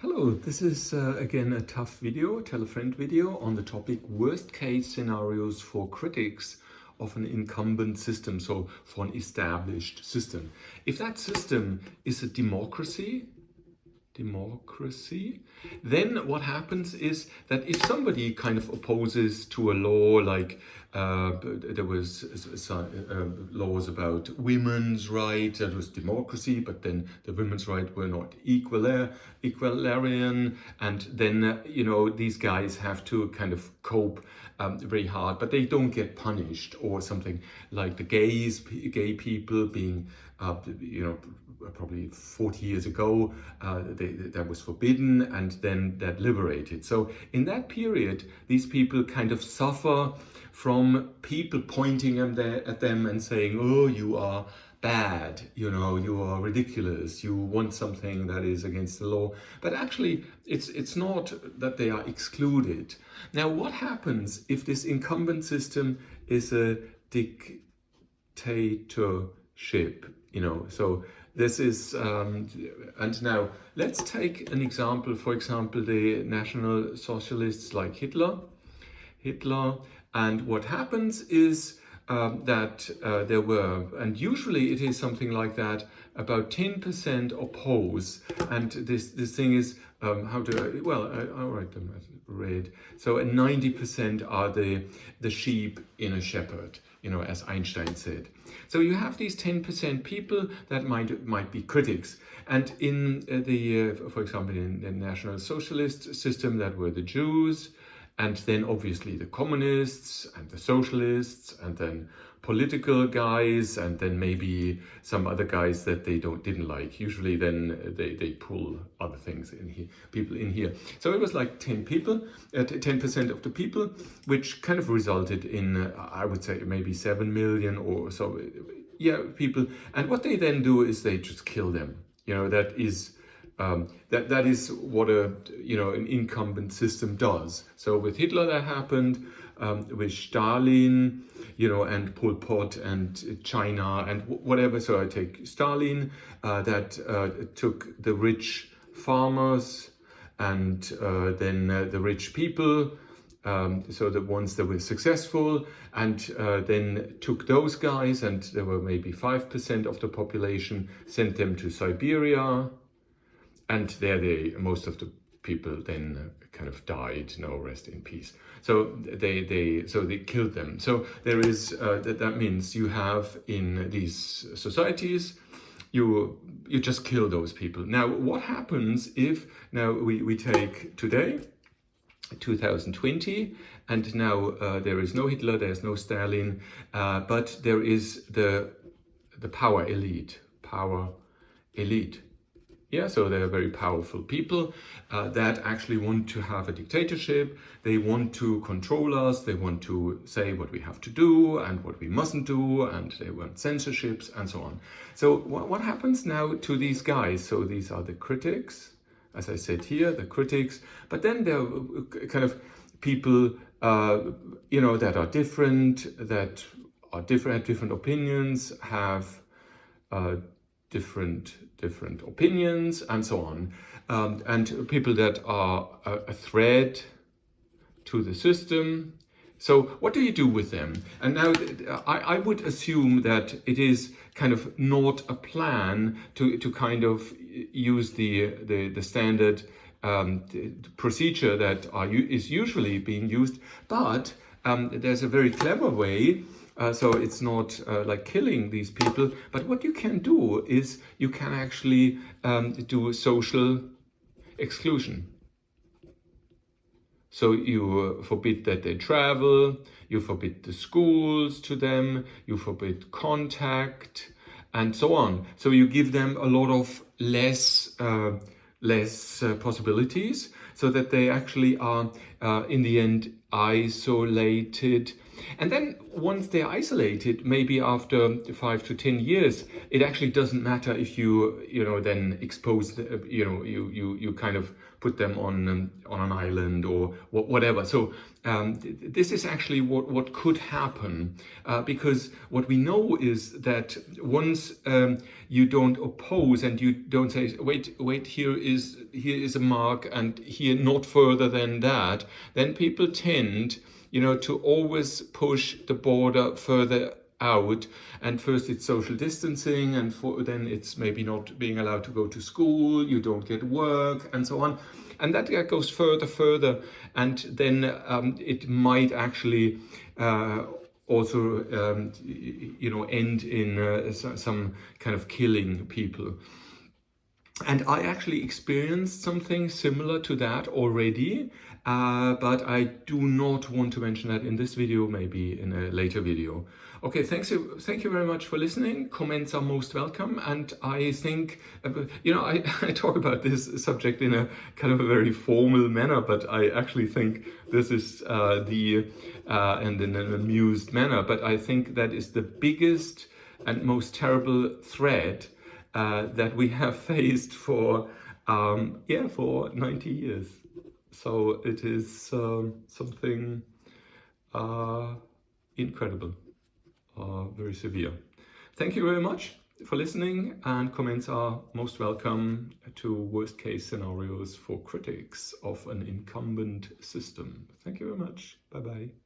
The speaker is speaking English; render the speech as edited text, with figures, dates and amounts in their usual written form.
Hello, this is again a tough video, tell a friend video on the topic worst case scenarios for critics of an incumbent system, so for an established system. If that system is a democracy, then what happens is that if somebody kind of opposes to a law, like there was laws about women's rights, that was democracy, but then the women's rights were not equalitarian, and then these guys have to kind of cope very hard, but they don't get punished, or something like the gay people being probably 40 years ago, that was forbidden, and then that liberated. So in that period, these people kind of suffer from people pointing at them and saying, oh, you are bad, you are ridiculous, you want something that is against the law. But actually, it's not that they are excluded. Now, what happens if this incumbent system is a dictatorship? So this is, and now let's take an example, for example, the National Socialists like Hitler, and what happens is that there were, and usually it is something like that, about 10% oppose, and this thing is, I'll write them as red. So 90% are the sheep in a shepherd, as Einstein said. So you have these 10% people that might be critics. And in for example, in the National Socialist system, that were the Jews, and then obviously the communists and the socialists, and then political guys, and then maybe some other guys that they didn't like. Usually then they pull other things in here, people in here. So it was like 10% of the people, which kind of resulted in, I would say, maybe 7 million or so, people. And what they then do is they just kill them. That is that is what an incumbent system does. So with Hitler that happened, with Stalin, and Pol Pot and China and whatever. So I take Stalin, that took the rich farmers and then the rich people, so the ones that were successful, and then took those guys, and there were maybe 5% of the population, sent them to Siberia. And there most of the people then kind of died, rest in peace. So they killed them. So there is, that means you have in these societies, you just kill those people. Now, what happens if, now we take today, 2020, and now there is no Hitler, there's no Stalin, but there is the power elite. Yeah, so they're very powerful people that actually want to have a dictatorship. They want to control us. They want to say what we have to do and what we mustn't do, and they want censorships and so on. So what happens now to these guys? So these are the critics, as I said here, the critics. But then there are kind of people, that are different, have different opinions, have different opinions, and so on, and people that are a threat to the system. So what do you do with them? And now I would assume that it is kind of not a plan to kind of use the standard procedure that is usually being used, but there's a very clever way. So it's not like killing these people, but what you can do is you can actually do social exclusion. So you forbid that they travel, you forbid the schools to them, you forbid contact, and so on. So you give them a lot of less possibilities, so that they actually are in the end isolated. And then once they're isolated, maybe after 5 to 10 years, it actually doesn't matter if you then expose, you kind of put them on an island or whatever. So this is actually what could happen, because what we know is that once you don't oppose and you don't say, wait, here is a mark and here not further than that, then people tend to always push the border further out. And first it's social distancing, and then it's maybe not being allowed to go to school, you don't get work, and so on. And that goes further, and then it might actually also end in some kind of killing people. And I actually experienced something similar to that already, but I do not want to mention that in this video, maybe in a later video. Okay, thank you very much for listening. Comments are most welcome, and I think, I talk about this subject in a kind of a very formal manner, but I actually think this is and in an amused manner, but I think that is the biggest and most terrible threat that we have faced for 90 years. So it is something incredible, very severe. Thank you very much for listening, and comments are most welcome to worst case scenarios for critics of an incumbent system. Thank you very much. Bye bye.